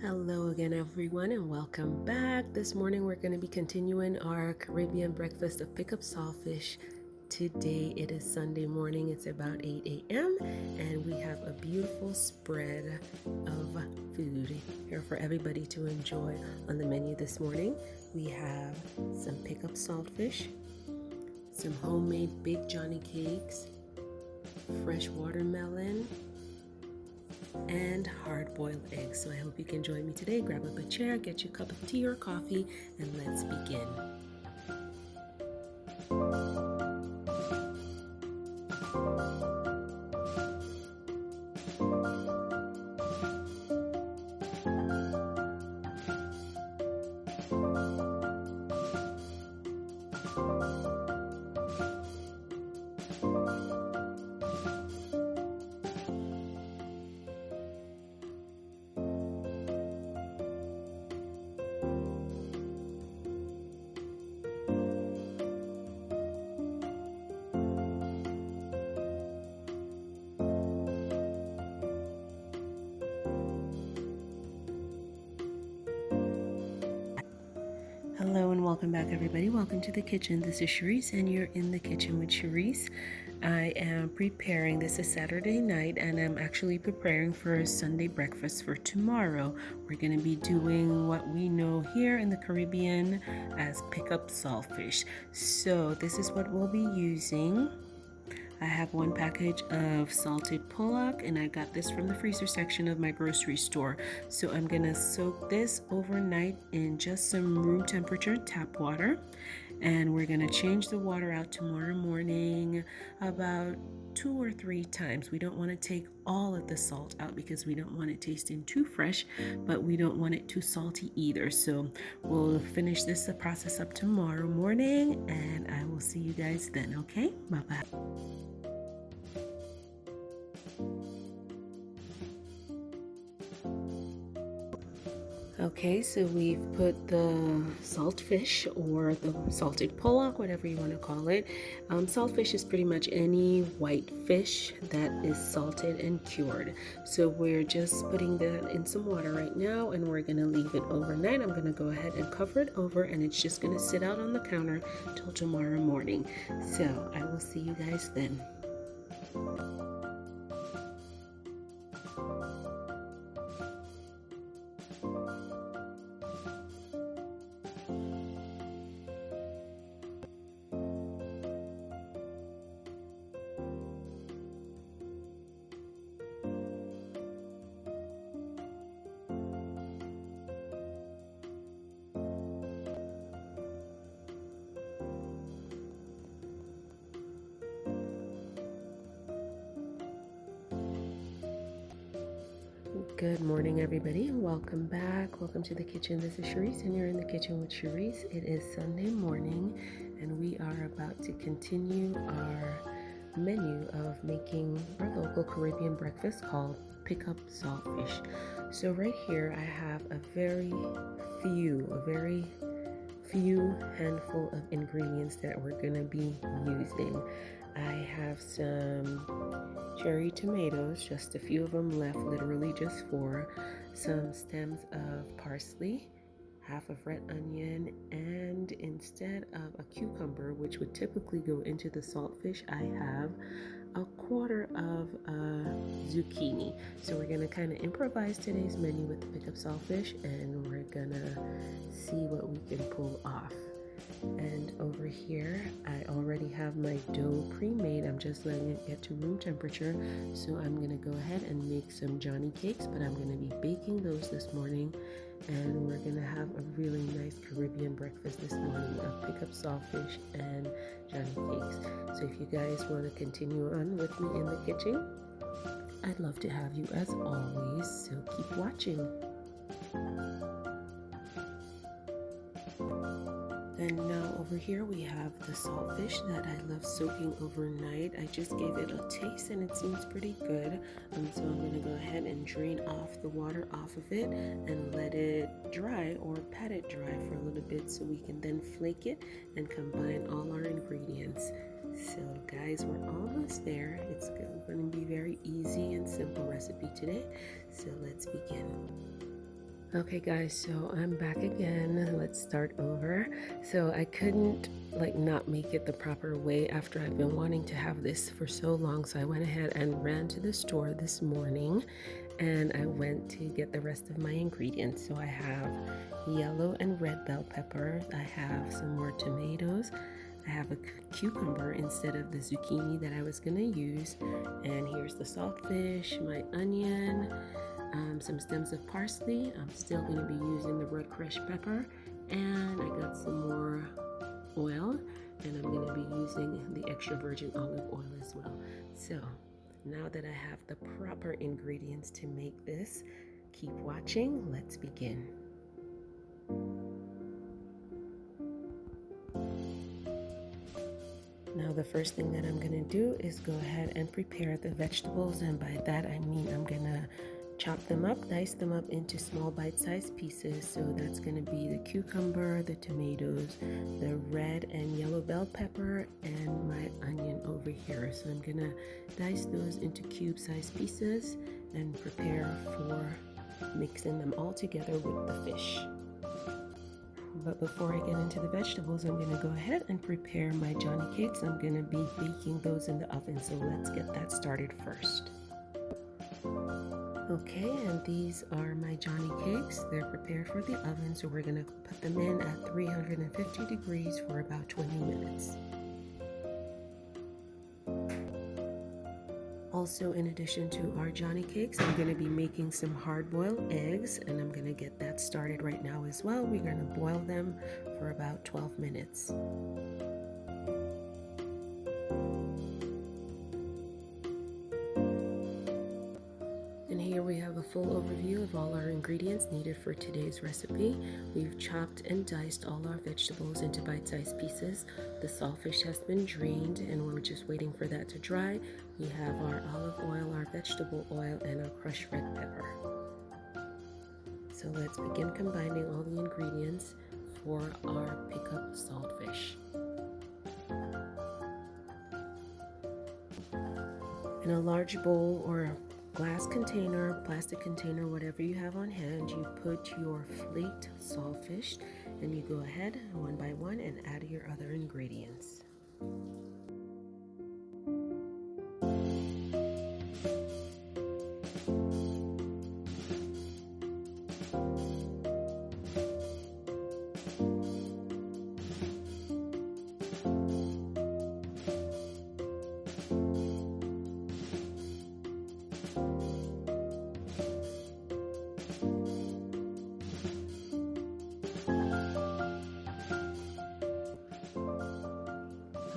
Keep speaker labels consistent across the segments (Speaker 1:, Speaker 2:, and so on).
Speaker 1: Hello again, everyone, and welcome back. This morning we're going to be continuing our Caribbean breakfast of Pick Up Saltfish. Today it is Sunday morning, it's about 8 a.m., and we have a beautiful spread of food here for everybody to enjoy. On the menu this morning, we have some Pick Up Saltfish, some homemade Big Johnny cakes, fresh watermelon, and hard-boiled eggs. So I hope you can join me today. Grab up a chair, get your cup of tea or coffee, and let's begin. Hello and welcome back, everybody. Welcome to the kitchen. This is Cherise and you're in the kitchen with Cherise. I am preparing, this is Saturday night, and I'm actually preparing for a Sunday breakfast for tomorrow. We're going to be doing what we know here in the Caribbean as Pick Up Saltfish. So this is what we'll be using. I have one package of salted pollock, and I got this from the freezer section of my grocery store. So I'm gonna soak this overnight in just some room temperature tap water, and we're gonna change the water out tomorrow morning about 2 or 3 times. We don't want to take all of the salt out because we don't want it tasting too fresh, but we don't want it too salty either. So we'll finish this process up tomorrow morning, and I will see you guys then. Okay, bye bye. Okay, so we've put the saltfish or the salted pollock, whatever you want to call it. Saltfish is pretty much any white fish that is salted and cured. So we're just putting that in some water right now, and we're going to leave it overnight. I'm going to go ahead and cover it over, and it's just going to sit out on the counter till tomorrow morning. So I will see you guys then. Good morning, everybody. Welcome back. Welcome to the kitchen. This is Cherise, and you're in the kitchen with Cherise. It is Sunday morning, and we are about to continue our menu of making our local Caribbean breakfast called Pick Up Saltfish. So right here, I have a very few handful of ingredients that we're going to be using. I have some cherry tomatoes, just a few of them left, literally just 4, some stems of parsley, half of red onion, and instead of a cucumber, which would typically go into the saltfish, I have a quarter of a zucchini. So we're gonna kind of improvise today's menu with the Pick Up Saltfish, and we're gonna see what we can pull off. And over here, I already have my dough pre-made. I'm just letting it get to room temperature. So I'm gonna go ahead and make some Johnny cakes, but I'm gonna be baking those this morning. And we're gonna have a really nice Caribbean breakfast this morning of Pick Up Saltfish and Johnny cakes. So if you guys want to continue on with me in the kitchen, I'd love to have you as always, so keep watching. And now over here we have the saltfish that I left soaking overnight. I just gave it a taste and it seems pretty good. So I'm going to go ahead and drain off the water off of it and let it dry, or pat it dry for a little bit, so we can then flake it and combine all our ingredients. So guys, we're almost there. It's going to be very easy and simple recipe today. So let's begin. Okay guys, so I'm back again. Let's start over. So I couldn't not make it the proper way after I've been wanting to have this for so long. So I went ahead and ran to the store this morning and I went to get the rest of my ingredients. So I have yellow and red bell peppers. I have some more tomatoes. I have a cucumber instead of the zucchini that I was gonna use. And here's the saltfish, my onion, some stems of parsley. I'm still going to be using the red crushed pepper, and I got some more oil, and I'm going to be using the extra virgin olive oil as well. So now that I have the proper ingredients to make this, keep watching. Let's begin. Now the first thing that I'm going to do is go ahead and prepare the vegetables, and by that I mean I'm going to chop them up, dice them up into small bite-sized pieces. So that's going to be the cucumber, the tomatoes, the red and yellow bell pepper, and my onion over here. So I'm going to dice those into cube-sized pieces and prepare for mixing them all together with the fish. But before I get into the vegetables, I'm going to go ahead and prepare my Johnny cakes. I'm going to be baking those in the oven, so let's get that started first. Okay, and these are my Johnny cakes. They're prepared for the oven, so we're going to put them in at 350 degrees for about 20 minutes. Also, in addition to our Johnny cakes, I'm going to be making some hard-boiled eggs, and I'm going to get that started right now as well. We're going to boil them for about 12 minutes. Here we have a full overview of all our ingredients needed for today's recipe. We've chopped and diced all our vegetables into bite-sized pieces. The saltfish has been drained and we're just waiting for that to dry. We have our olive oil, our vegetable oil, and our crushed red pepper. So let's begin combining all the ingredients for our pickup saltfish. In a large bowl or glass container, plastic container, whatever you have on hand, you put your flaked saltfish and you go ahead one by one and add your other ingredients.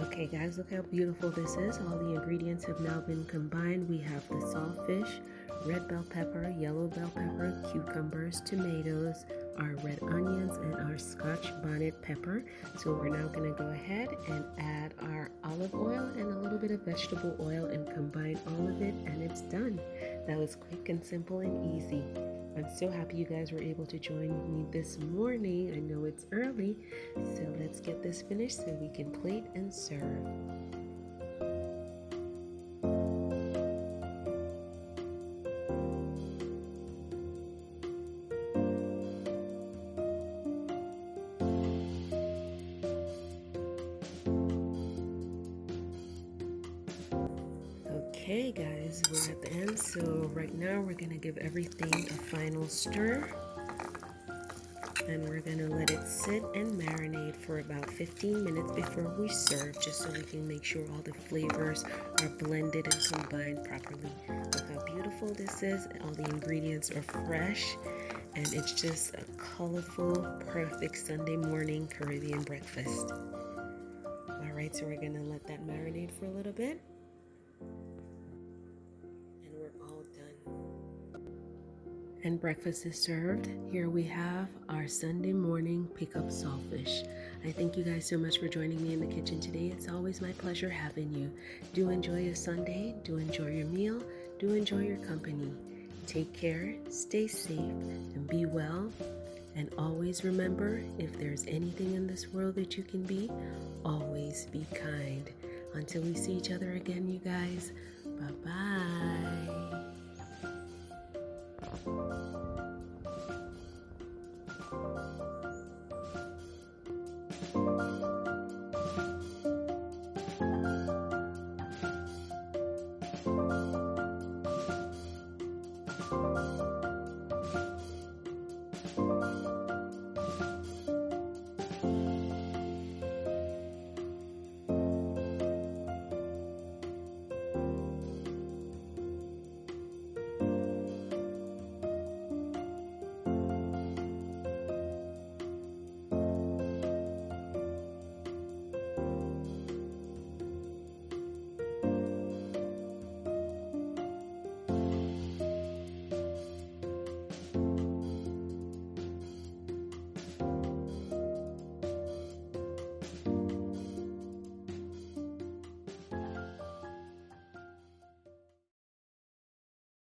Speaker 1: Okay guys, look how beautiful this is. All the ingredients have now been combined. We have the saltfish, red bell pepper, yellow bell pepper, cucumbers, tomatoes, our red onions, and our Scotch bonnet pepper. So we're now going to go ahead and add our olive oil and a little bit of vegetable oil and combine all of it, and it's done. That was quick and simple and easy. I'm so happy you guys were able to join me this morning. I know it's early, so let's get this finished so we can plate and serve. Okay guys, we're at the end, so right now we're going to give everything a final stir, and we're going to let it sit and marinate for about 15 minutes before we serve, just so we can make sure all the flavors are blended and combined properly. Look how beautiful this is. All the ingredients are fresh, and it's just a colorful, perfect Sunday morning Caribbean breakfast. Alright, so we're going to let that marinate for a little bit. And breakfast is served. Here we have our Sunday morning pickup saltfish. I thank you guys so much for joining me in the kitchen today. It's always my pleasure having you. Do enjoy your Sunday. Do enjoy your meal. Do enjoy your company. Take care, stay safe, and be well. And always remember, if there's anything in this world that you can be, always be kind. Until we see each other again, you guys, bye-bye.